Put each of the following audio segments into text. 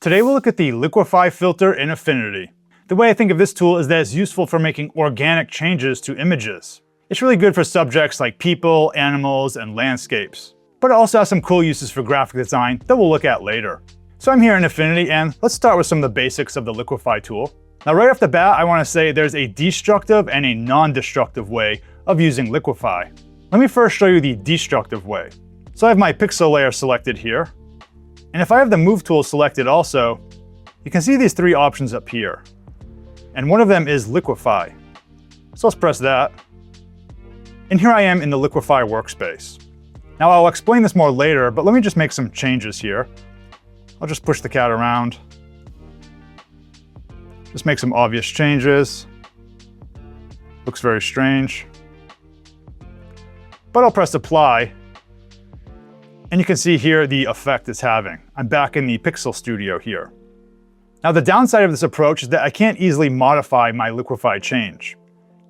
Today we'll look at the Liquify filter in Affinity. The way I think of this tool is that it's useful for making organic changes to images. It's really good for subjects like people, animals, and landscapes. But it also has some cool uses for graphic design that we'll look at later. So I'm here in Affinity, and let's start with some of the basics of the Liquify tool. Now right off the bat, I want to say there's a destructive and a non-destructive way of using Liquify. Let me first show you the destructive way. So I have my pixel layer selected here. And if I have the Move tool selected also, you can see these three options up here. And one of them is Liquify. So let's press that. And here I am in the Liquify workspace. Now I'll explain this more later, but let me just make some changes here. I'll just push the cat around. Just make some obvious changes. Looks very strange. But I'll press apply. And you can see here the effect it's having. I'm back in the Pixel Studio here. Now the downside of this approach is that I can't easily modify my Liquify change.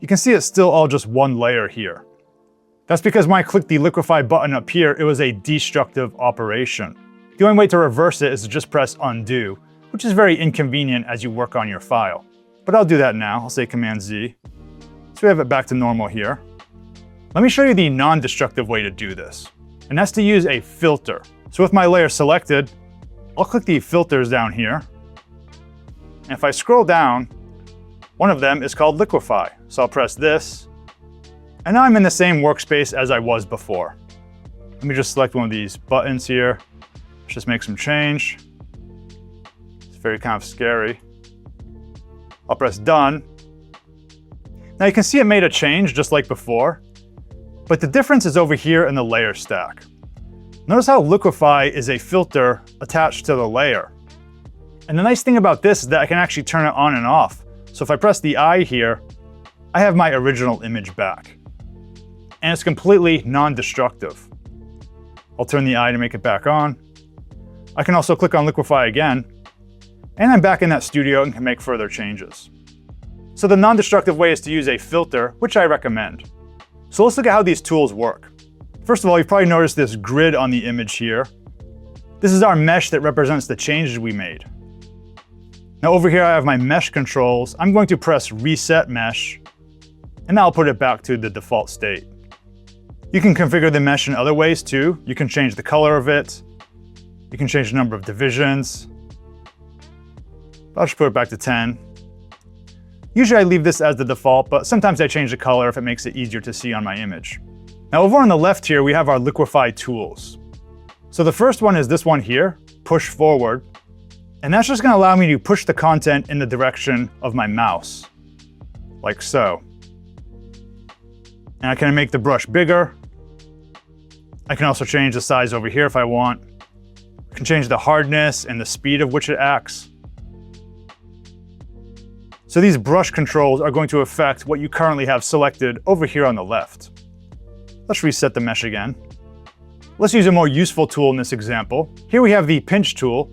You can see it's still all just one layer here. That's because when I clicked the Liquify button up here, it was a destructive operation. The only way to reverse it is to just press undo, which is very inconvenient as you work on your file. But I'll do that now. I'll say Command Z. So we have it back to normal here. Let me show you the non-destructive way to do this. And that's to use a filter. So with my layer selected, I'll click the filters down here. And if I scroll down, one of them is called Liquify. So I'll press this. And now I'm in the same workspace as I was before. Let me just select one of these buttons here. Let's just make some change. It's very kind of scary. I'll press done. Now you can see it made a change just like before. But the difference is over here in the layer stack. Notice how Liquify is a filter attached to the layer. And the nice thing about this is that I can actually turn it on and off. So if I press the eye here, I have my original image back. And it's completely non-destructive. I'll turn the eye to make it back on. I can also click on Liquify again, and I'm back in that studio and can make further changes. So the non-destructive way is to use a filter, which I recommend. So let's look at how these tools work. First of all, you've probably noticed this grid on the image here. This is our mesh that represents the changes we made. Now over here I have my mesh controls. I'm going to press Reset Mesh, and that'll put it back to the default state. You can configure the mesh in other ways too. You can change the color of it. You can change the number of divisions. I'll just put it back to 10. Usually I leave this as the default, but sometimes I change the color if it makes it easier to see on my image. Now over on the left here, we have our Liquify tools. So the first one is this one here, Push Forward. And that's just gonna allow me to push the content in the direction of my mouse, like so. And I can make the brush bigger. I can also change the size over here if I want. I can change the hardness and the speed of which it acts. So these brush controls are going to affect what you currently have selected over here on the left. Let's reset the mesh again. Let's use a more useful tool in this example. Here we have the pinch tool,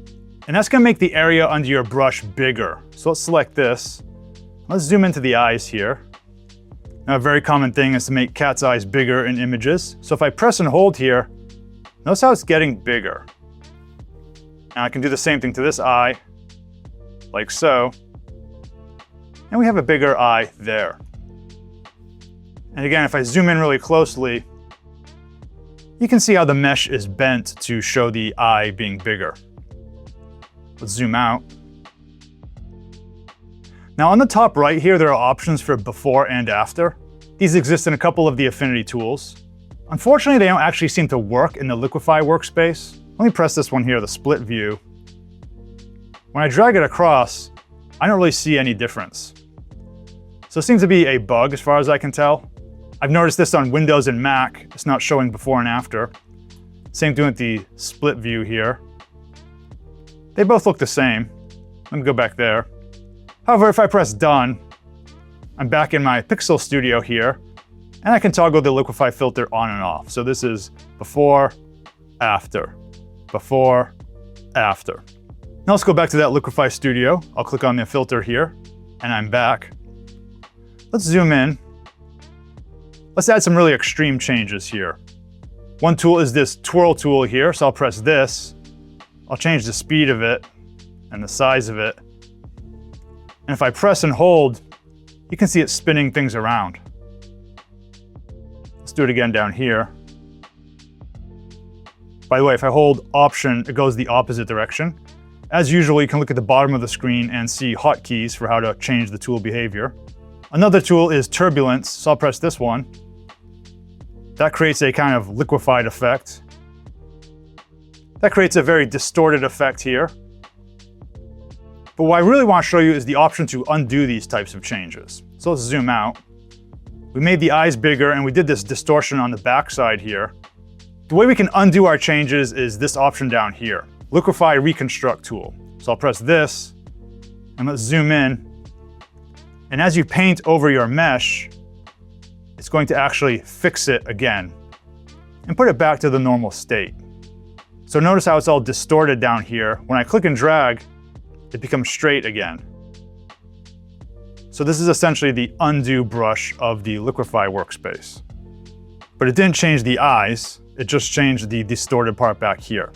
and that's gonna make the area under your brush bigger. So let's select this. Let's zoom into the eyes here. Now, a very common thing is to make cat's eyes bigger in images. So if I press and hold here, notice how it's getting bigger. Now I can do the same thing to this eye, like so. And we have a bigger eye there. And again, if I zoom in really closely, you can see how the mesh is bent to show the eye being bigger. Let's zoom out. Now on the top right here, there are options for before and after. These exist in a couple of the Affinity tools. Unfortunately, they don't actually seem to work in the Liquify workspace. Let me press this one here, the split view. When I drag it across, I don't really see any difference. So it seems to be a bug as far as I can tell. I've noticed this on Windows and Mac. It's not showing before and after. Same thing with the split view here. They both look the same. Let me go back there. However, if I press done, I'm back in my Pixel Studio here, and I can toggle the Liquify filter on and off. So this is before, after, before, after. Now let's go back to that Liquify Studio. I'll click on the filter here, and I'm back. Let's zoom in. Let's add some really extreme changes here. One tool is this twirl tool here, so I'll press this. I'll change the speed of it, and the size of it. And if I press and hold, you can see it spinning things around. Let's do it again down here. By the way, if I hold Option, it goes the opposite direction. As usual, you can look at the bottom of the screen and see hotkeys for how to change the tool behavior. Another tool is Turbulence, so I'll press this one. That creates a kind of liquefied effect. That creates a very distorted effect here. But what I really want to show you is the option to undo these types of changes. So let's zoom out. We made the eyes bigger and we did this distortion on the back side here. The way we can undo our changes is this option down here, Liquify Reconstruct tool. So I'll press this and let's zoom in. And as you paint over your mesh, it's going to actually fix it again and put it back to the normal state. So notice how it's all distorted down here. When I click and drag, it becomes straight again. So this is essentially the undo brush of the Liquify workspace. But it didn't change the eyes, it just changed the distorted part back here.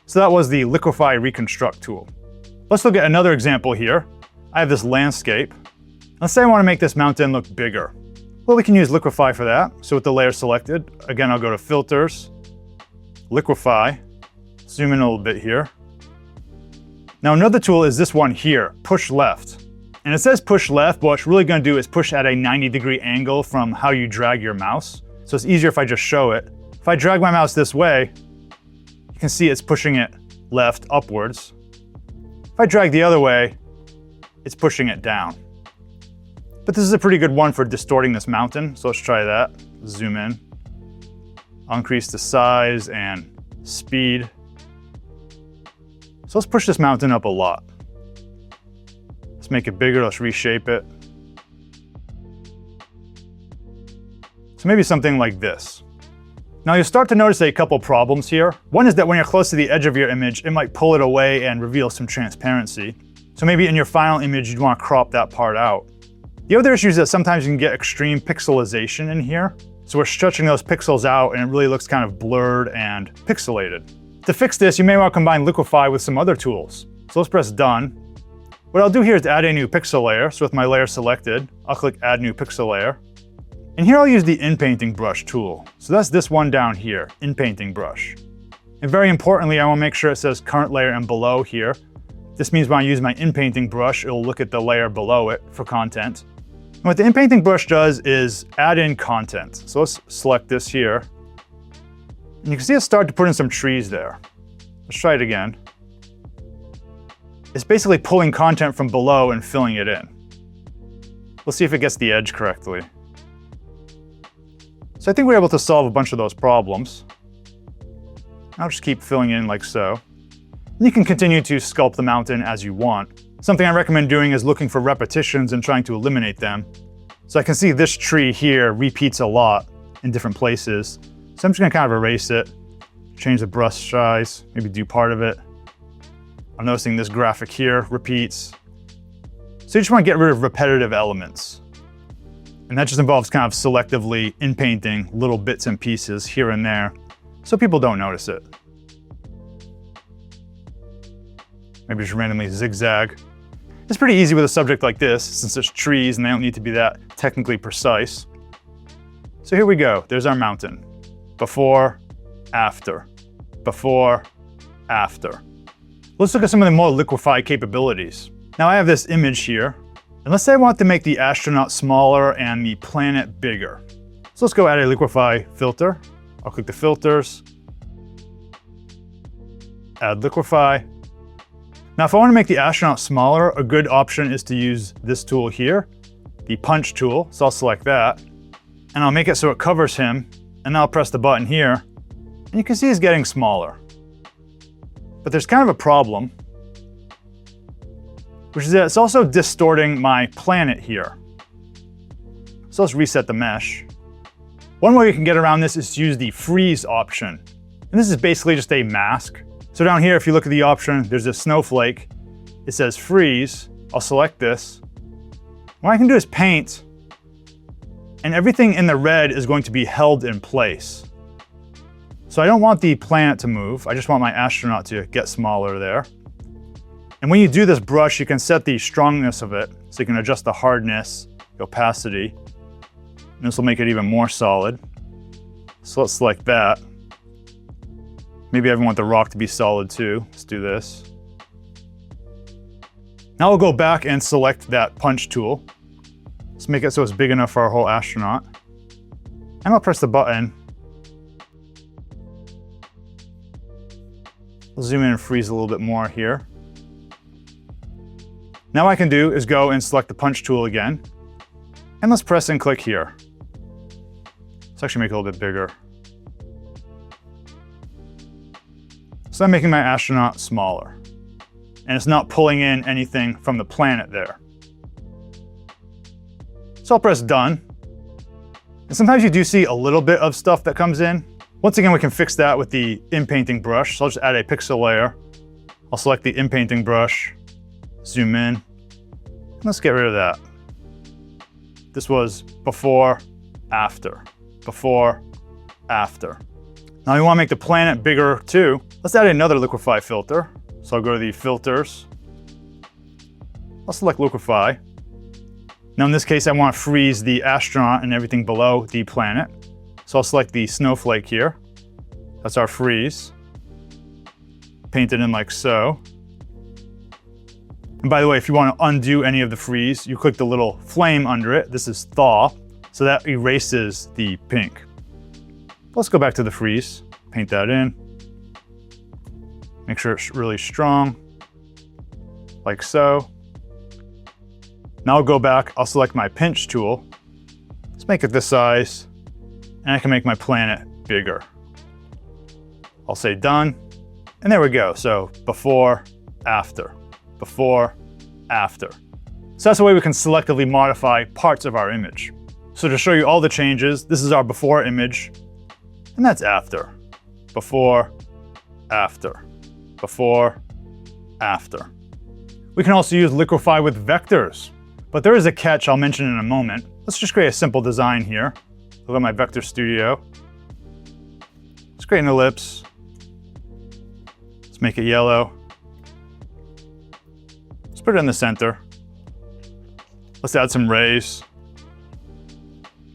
So that was the Liquify Reconstruct tool. Let's look at another example here. I have this landscape. Let's say I want to make this mountain look bigger. Well, we can use Liquify for that. So with the layer selected, again, I'll go to Filters, Liquify, zoom in a little bit here. Now another tool is this one here, Push Left. And it says push left, but what it's really going to do is push at a 90-degree angle from how you drag your mouse. So it's easier if I just show it. If I drag my mouse this way, you can see it's pushing it left upwards. If I drag the other way, it's pushing it down. But this is a pretty good one for distorting this mountain, so let's try that. Zoom in. I'll increase the size and speed. So let's push this mountain up a lot. Let's make it bigger, let's reshape it. So maybe something like this. Now you'll start to notice a couple problems here. One is that when you're close to the edge of your image, it might pull it away and reveal some transparency. So maybe in your final image, you'd want to crop that part out. The other issue is that sometimes you can get extreme pixelization in here. So we're stretching those pixels out and it really looks kind of blurred and pixelated. To fix this, you may want to combine Liquify with some other tools. So let's press Done. What I'll do here is add a new pixel layer. So with my layer selected, I'll click Add New Pixel Layer. And here I'll use the In-Painting Brush tool. So that's this one down here, In-Painting Brush. And very importantly, I want to make sure it says Current Layer and Below here. This means when I use my In-Painting Brush, it'll look at the layer below it for content. And what the In-Painting Brush does is add in content. So let's select this here. And you can see it start to put in some trees there. Let's try it again. It's basically pulling content from below and filling it in. Let's see if it gets the edge correctly. So I think we're able to solve a bunch of those problems. I'll just keep filling in like so. And you can continue to sculpt the mountain as you want. Something I recommend doing is looking for repetitions and trying to eliminate them. So I can see this tree here repeats a lot in different places. So I'm just gonna kind of erase it, change the brush size, maybe do part of it. I'm noticing this graphic here repeats. So you just want to get rid of repetitive elements. And that just involves kind of selectively in-painting little bits and pieces here and there so people don't notice it. Maybe just randomly zigzag. It's pretty easy with a subject like this since it's trees and they don't need to be that technically precise. So here we go, there's our mountain. Before, after, before, after. Let's look at some of the more Liquify capabilities. Now I have this image here, and let's say I want to make the astronaut smaller and the planet bigger. So let's go add a Liquify filter. I'll click the filters, add Liquify. Now if I want to make the astronaut smaller, a good option is to use this tool here, the punch tool. So I'll select that, and I'll make it so it covers him, and I'll press the button here, and you can see he's getting smaller. But there's kind of a problem, which is that it's also distorting my planet here. So let's reset the mesh. One way we can get around this is to use the freeze option. And this is basically just a mask. So down here, if you look at the option, there's a snowflake. It says freeze. I'll select this. What I can do is paint, and everything in the red is going to be held in place. So I don't want the planet to move. I just want my astronaut to get smaller there. And And when you do this brush, you can set the strongness of it. So you can adjust the hardness, the opacity. And this will make it even more solid. So let's select that. Maybe I want the rock to be solid too. Let's do this. Now we'll go back and select that punch tool. Let's make it so it's big enough for our whole astronaut. And I'll press the button. I'll zoom in and freeze a little bit more here. Now what I can do is go and select the punch tool again. And let's press and click here. Let's actually make it a little bit bigger. So I'm making my astronaut smaller. And it's not pulling in anything from the planet there. So I'll press done. And sometimes you do see a little bit of stuff that comes in. Once again, we can fix that with the inpainting brush. So I'll just add a pixel layer. I'll select the inpainting brush, zoom in. Let's get rid of that. This was before, after, before, after. Now we want to make the planet bigger too. Let's add another liquify filter. So I'll go to the filters. I'll select liquify. Now in this case, I want to freeze the astronaut and everything below the planet. So I'll select the snowflake here. That's our freeze. Paint it in like so. And by the way, if you want to undo any of the freeze, you click the little flame under it. This is thaw. So that erases the pink. Let's go back to the freeze. Paint that in. Make sure it's really strong, like so. Now I'll go back, I'll select my pinch tool. Let's make it this size, and I can make my planet bigger. I'll say done, and there we go. So before, after, before, after. So that's the way we can selectively modify parts of our image. So to show you all the changes, this is our before image, and that's after. Before, after, before, after. We can also use Liquify with vectors, but there is a catch I'll mention in a moment. Let's just create a simple design here. Look at my vector studio. Let's create an ellipse. Let's make it yellow. Let's put it in the center. Let's add some rays.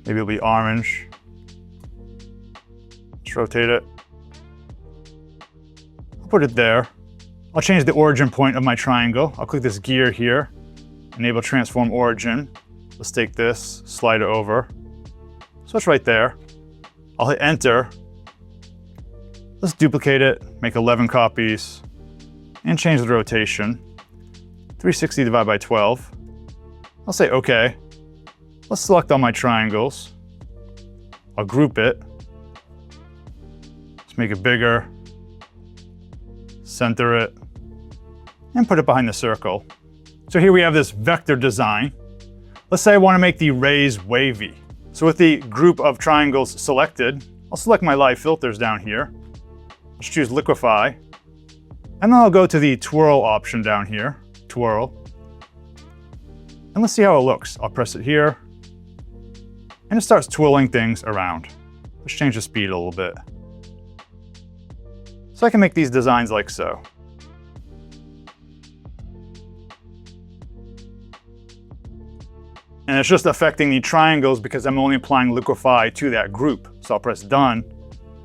Maybe it'll be orange. Let's rotate it. I'll put it there. I'll change the origin point of my triangle. I'll click this gear here, enable transform origin. Let's take this, slide it over. So it's right there. I'll hit enter. Let's duplicate it, make 11 copies, and change the rotation. 360 divided by 12. I'll say okay. Let's select all my triangles. I'll group it. Let's make it bigger. Center it, and put it behind the circle. So here we have this vector design. Let's say I want to make the rays wavy. So with the group of triangles selected, I'll select my live filters down here. Let's choose Liquify. And then I'll go to the twirl option down here, twirl. And let's see how it looks. I'll press it here, and it starts twirling things around. Let's change the speed a little bit. So I can make these designs like so. And it's just affecting the triangles because I'm only applying Liquify to that group. So I'll press done.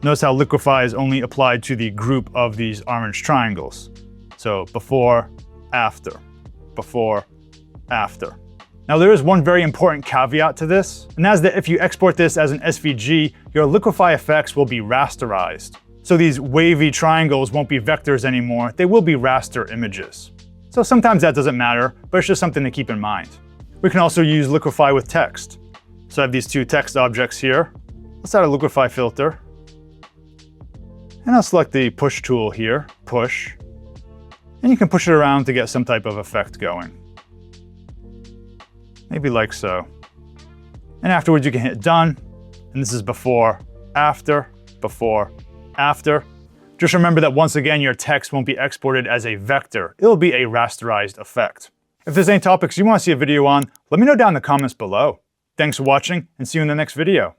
Notice how Liquify is only applied to the group of these orange triangles. So before, after, before, after. Now there is one very important caveat to this, and that's that if you export this as an SVG, your Liquify effects will be rasterized. So these wavy triangles won't be vectors anymore, they will be raster images. So sometimes that doesn't matter, but it's just something to keep in mind. We can also use Liquify with text. So I have these two text objects here. Let's add a Liquify filter. And I'll select the push tool here, push. And you can push it around to get some type of effect going. Maybe like so. And afterwards you can hit done. And this is before, after, before, after. Just remember that once again, your text won't be exported as a vector. It'll be a rasterized effect. If there's any topics you want to see a video on, let me know down in the comments below. Thanks for watching, and see you in the next video.